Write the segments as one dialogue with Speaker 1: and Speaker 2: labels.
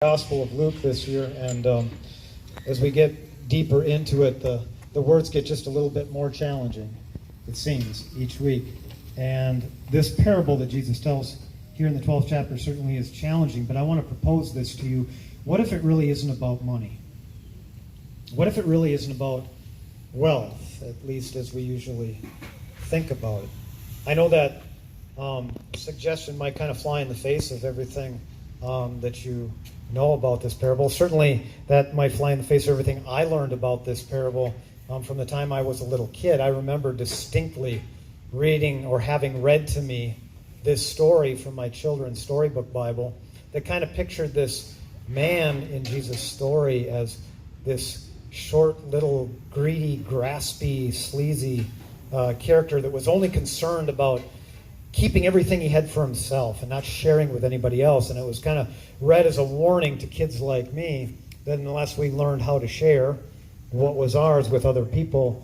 Speaker 1: Gospel of Luke this year, and as we get deeper into it, the words get just a little bit more challenging, it seems, each week. And this parable that Jesus tells here in the 12th chapter certainly is challenging, but I want to propose this to you. What if it really isn't about money? What if it really isn't about wealth, at least as we usually think about it? I know that suggestion might kind of fly in the face of everything that you know about this parable. Certainly that might fly in the face of everything I learned about this parable from the time I was a little kid. I remember distinctly reading or having read to me this story from my children's storybook Bible that kind of pictured this man in Jesus' story as this short, little, greedy, graspy, sleazy character that was only concerned about keeping everything he had for himself and not sharing with anybody else. And it was kind of read as a warning to kids like me that unless we learned how to share what was ours with other people,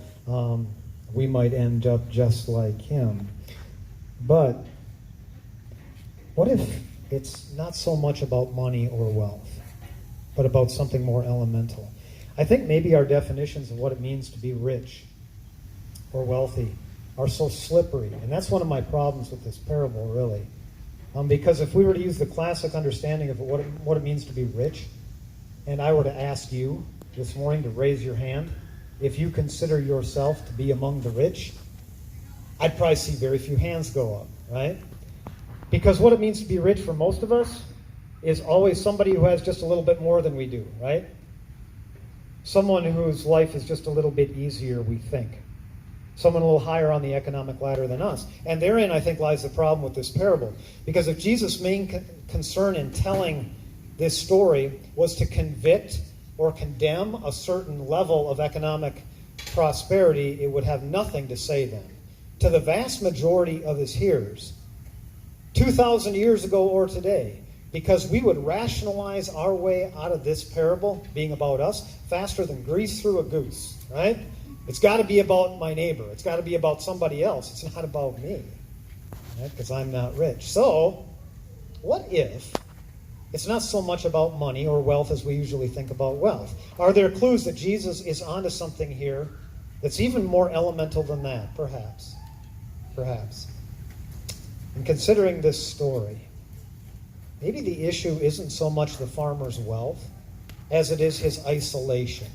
Speaker 1: we might end up just like him. But what if it's not so much about money or wealth, but about something more elemental? I think maybe our definitions of what it means to be rich or wealthy are so slippery. And that's one of my problems with this parable, really. Because if we were to use the classic understanding of what it means to be rich, and I were to ask you this morning to raise your hand, if you consider yourself to be among the rich, I'd probably see very few hands go up, right? Because what it means to be rich for most of us is always somebody who has just a little bit more than we do, right? Someone whose life is just a little bit easier, we think. Someone a little higher on the economic ladder than us. And therein, I think, lies the problem with this parable. Because if Jesus' main concern in telling this story was to convict or condemn a certain level of economic prosperity, it would have nothing to say then. To the vast majority of his hearers, 2,000 years ago or today, because we would rationalize our way out of this parable being about us faster than grease through a goose, right? It's got to be about my neighbor. It's got to be about somebody else. It's not about me, right? Because I'm not rich. So, what if it's not so much about money or wealth as we usually think about wealth? Are there clues that Jesus is onto something here that's even more elemental than that? Perhaps. Perhaps. In considering this story, maybe the issue isn't so much the farmer's wealth as it is his isolation.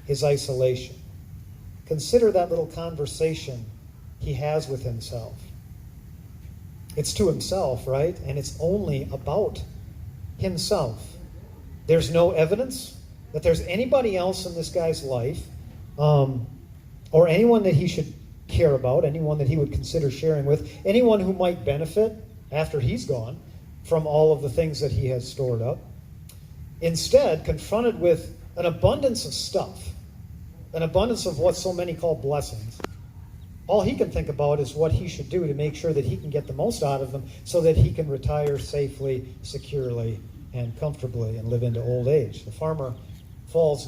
Speaker 1: His isolation. Consider that little conversation he has with himself. It's to himself, right? And it's only about himself. There's no evidence that there's anybody else in this guy's life, or anyone that he should care about, anyone that he would consider sharing with, anyone who might benefit after he's gone from all of the things that he has stored up. Instead, confronted with an abundance of stuff, an abundance of what so many call blessings, all he can think about is what he should do to make sure that he can get the most out of them so that he can retire safely, securely, and comfortably and live into old age. The farmer falls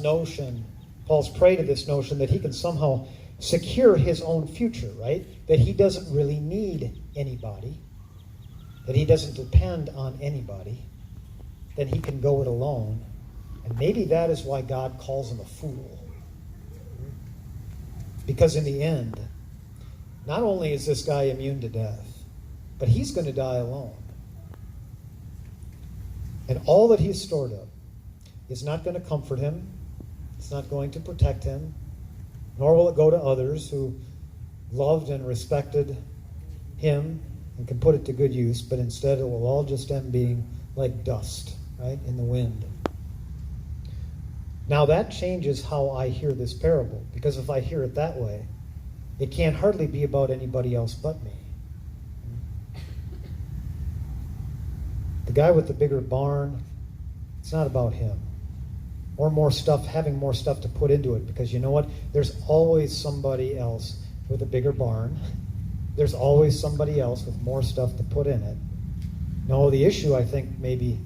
Speaker 1: prey to this notion that he can somehow secure his own future, right? That he doesn't really need anybody, that he doesn't depend on anybody, that he can go it alone. And maybe that is why God calls him a fool. Because in the end, not only is this guy immune to death, but he's going to die alone. And all that he's stored up is not going to comfort him. It's not going to protect him. Nor will it go to others who loved and respected him and can put it to good use. But instead, it will all just end being like dust, right, in the wind. Now that changes how I hear this parable, because if I hear it that way, it can't hardly be about anybody else but me. The guy with the bigger barn, it's not about him. Or more stuff, having more stuff to put into it, because you know what? There's always somebody else with a bigger barn. There's always somebody else with more stuff to put in it. No, the issue, I think, maybe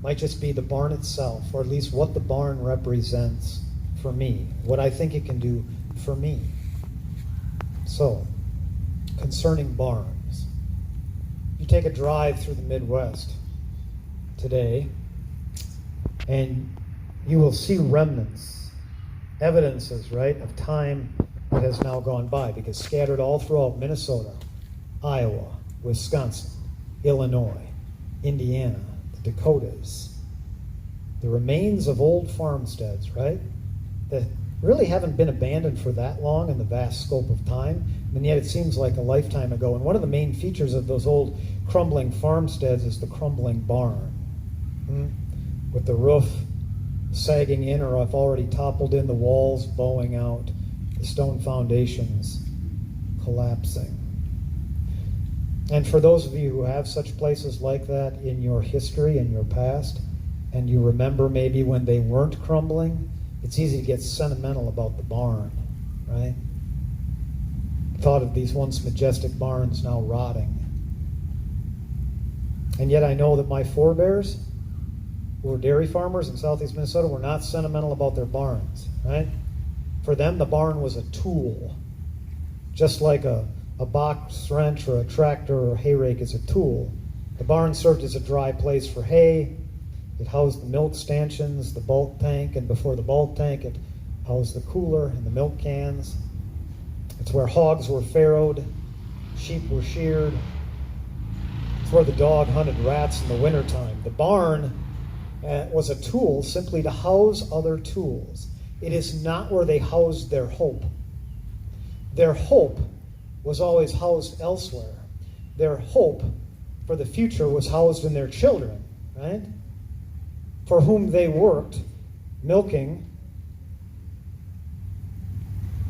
Speaker 1: might just be the barn itself, or at least what the barn represents for me, what I think it can do for me. So, concerning barns, you take a drive through the Midwest today, And you will see remnants, evidences, right, of time that has now gone by, because scattered all throughout Minnesota, Iowa, Wisconsin, Illinois, Indiana, the Dakotas, the remains of old farmsteads, right, that really haven't been abandoned for that long in the vast scope of time, and yet it seems like a lifetime ago. And one of the main features of those old crumbling farmsteads is the crumbling barn, with the roof sagging in or have already toppled in, the walls bowing out, the stone foundations collapsing. And for those of you who have such places like that in your history, in your past, and you remember maybe when they weren't crumbling, it's easy to get sentimental about the barn, right? Thought of these once majestic barns now rotting. And yet I know that my forebears, who were dairy farmers in southeast Minnesota, were not sentimental about their barns, right? For them, the barn was a tool. Just like a box wrench or a tractor or a hay rake is a tool. The barn served as a dry place for hay. It housed the milk stanchions, the bulk tank, and before the bulk tank, it housed the cooler and the milk cans. It's where hogs were farrowed, sheep were sheared. It's where the dog hunted rats in the wintertime. The barn was a tool simply to house other tools. It is not where they housed their hope. Their hope was always housed elsewhere. Their hope for the future was housed in their children, right? For whom they worked, milking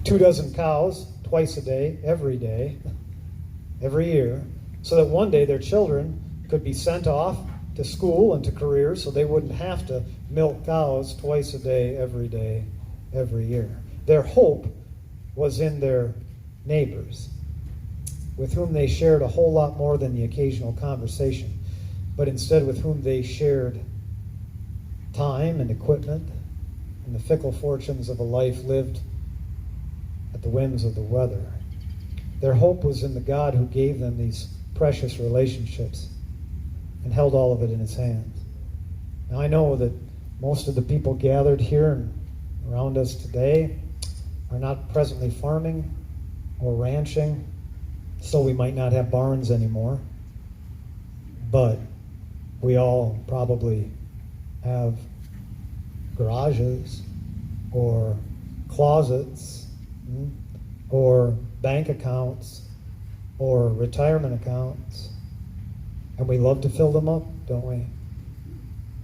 Speaker 1: 24 cows twice a day, every year, so that one day their children could be sent off to school and to careers so they wouldn't have to milk cows twice a day, every year. Their hope was in their neighbors, with whom they shared a whole lot more than the occasional conversation, but instead with whom they shared time and equipment and the fickle fortunes of a life lived at the whims of the weather. Their hope was in the God who gave them these precious relationships and held all of it in his hands. Now I know that most of the people gathered here and around us today are not presently farming or ranching, so we might not have barns anymore, but we all probably have garages or closets or bank accounts or retirement accounts, and we love to fill them up, don't we?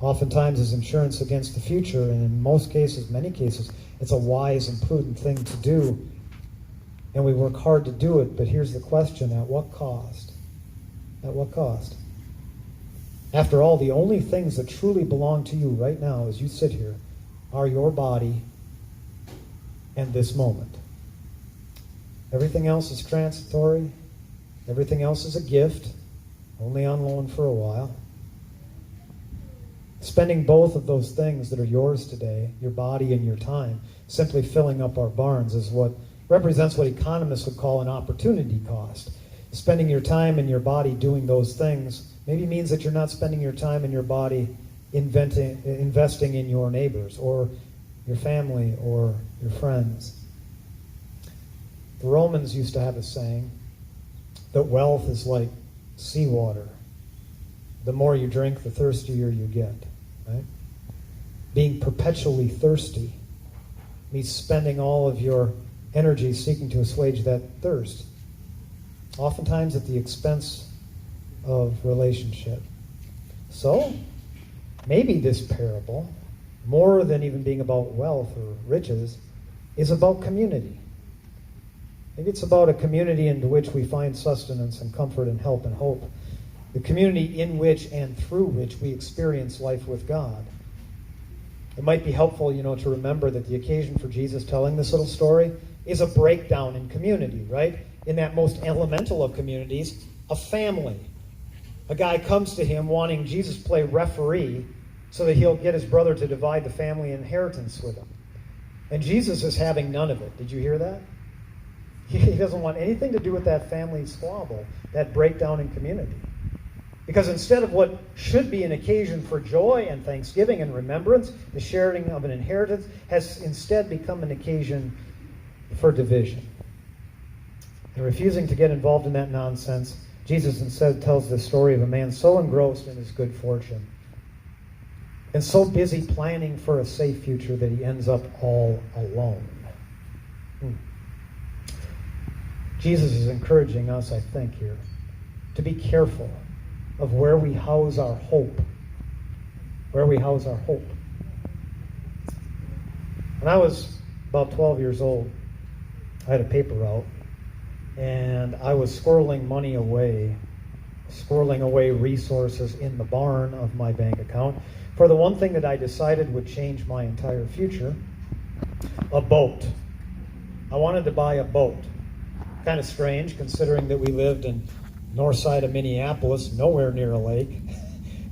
Speaker 1: Oftentimes as insurance against the future, and in most cases, many cases, it's a wise and prudent thing to do, and we work hard to do it, but here's the question: at what cost? At what cost? After all, the only things that truly belong to you right now as you sit here are your body and this moment. Everything else is transitory. Everything else is a gift, only on loan for a while. Spending both of those things that are yours today, your body and your time, simply filling up our barns is what represents what economists would call an opportunity cost. Spending your time and your body doing those things maybe means that you're not spending your time and your body investing in your neighbors or your family or your friends. The Romans used to have a saying that wealth is like seawater. The more you drink, the thirstier you get, right? Being perpetually thirsty means spending all of your energy seeking to assuage that thirst, oftentimes at the expense of relationship. So, maybe this parable, more than even being about wealth or riches, is about community. Maybe it's about a community into which we find sustenance and comfort and help and hope. The community in which and through which we experience life with God. It might be helpful, to remember that the occasion for Jesus telling this little story is a breakdown in community, right? In that most elemental of communities, a family. A guy comes to him wanting Jesus to play referee so that he'll get his brother to divide the family inheritance with him. And Jesus is having none of it. Did you hear that? He doesn't want anything to do with that family squabble, that breakdown in community. Because instead of what should be an occasion for joy and thanksgiving and remembrance, the sharing of an inheritance has instead become an occasion for division. And refusing to get involved in that nonsense, Jesus instead tells the story of a man so engrossed in his good fortune and so busy planning for a safe future that he ends up all alone. Jesus is encouraging us, I think, here to be careful of where we house our hope. Where we house our hope. When I was about 12 years old, I had a paper route, and I was squirreling away resources in the barn of my bank account for the one thing that I decided would change my entire future, a boat. I wanted to buy a boat. Kind of strange, considering that we lived in north side of Minneapolis, nowhere near a lake.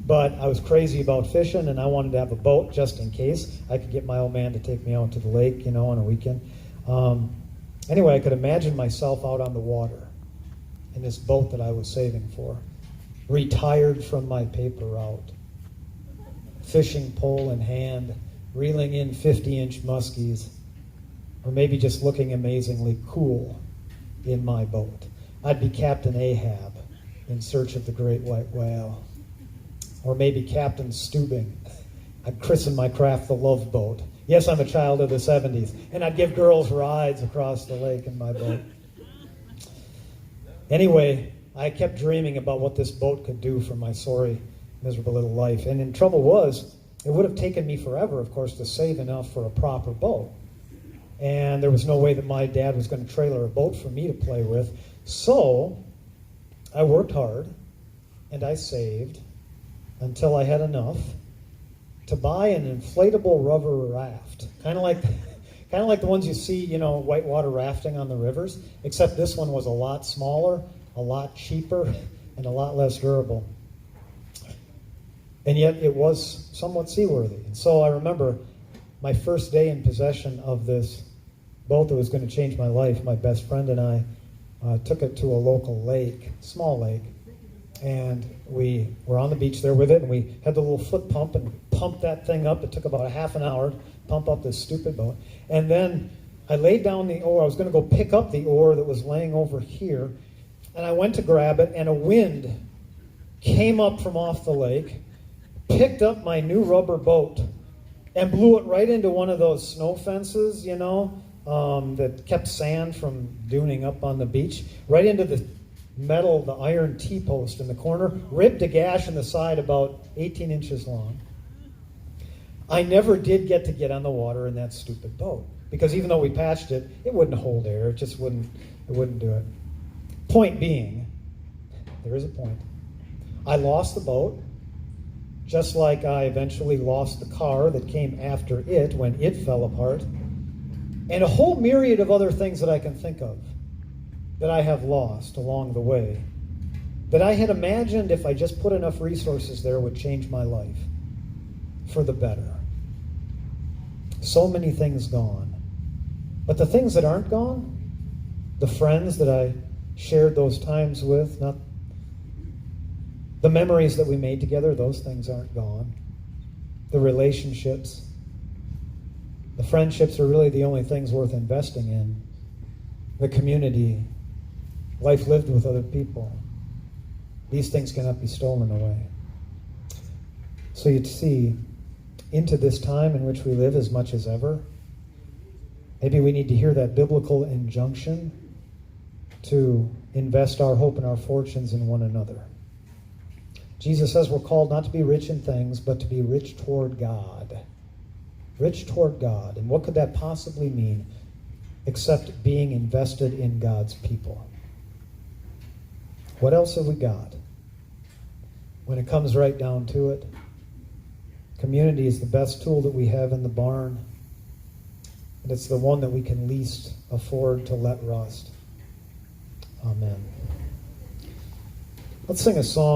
Speaker 1: But I was crazy about fishing, and I wanted to have a boat just in case I could get my old man to take me out to the lake, on a weekend. Anyway, I could imagine myself out on the water in this boat that I was saving for, retired from my paper route, fishing pole in hand, reeling in 50-inch muskies, or maybe just looking amazingly cool in my boat. I'd be Captain Ahab in search of the great white whale. Or maybe Captain Stubing. I'd christen my craft the Love Boat. Yes, I'm a child of the 70s. And I'd give girls rides across the lake in my boat. Anyway, I kept dreaming about what this boat could do for my sorry, miserable little life. And the trouble was, it would have taken me forever, of course, to save enough for a proper boat. And there was no way that my dad was going to trailer a boat for me to play with. So I worked hard, and I saved until I had enough to buy an inflatable rubber raft, kind of like the ones you see, whitewater rafting on the rivers, except this one was a lot smaller, a lot cheaper, and a lot less durable. And yet it was somewhat seaworthy. And so I remember my first day in possession of this boat that was going to change my life. My best friend and I took it to a local lake, small lake, and we were on the beach there with it, and we had the little foot pump and pumped that thing up. It took about a half an hour to pump up this stupid boat. And then I laid down the oar. I was going to go pick up the oar that was laying over here, and I went to grab it, and a wind came up from off the lake, picked up my new rubber boat, and blew it right into one of those snow fences, that kept sand from duning up on the beach, right into the metal, the iron T-post in the corner, ripped a gash in the side about 18 inches long. I never did get on the water in that stupid boat, because even though we patched it, it wouldn't hold air. It just wouldn't do it. Point being, there is a point. I lost the boat, just like I eventually lost the car that came after it when it fell apart, and a whole myriad of other things that I can think of that I have lost along the way, that I had imagined if I just put enough resources there would change my life for the better. So many things gone. But the things that aren't gone, the friends that I shared those times with, not the memories that we made together, those things aren't gone. The relationships, the friendships are really the only things worth investing in. The community, life lived with other people. These things cannot be stolen away. So you see, into this time in which we live as much as ever, maybe we need to hear that biblical injunction to invest our hope and our fortunes in one another. Jesus says we're called not to be rich in things, but to be rich toward God. Rich toward God. And what could that possibly mean except being invested in God's people? What else have we got? When it comes right down to it, community is the best tool that we have in the barn, and it's the one that we can least afford to let rust. Amen. Let's sing a song.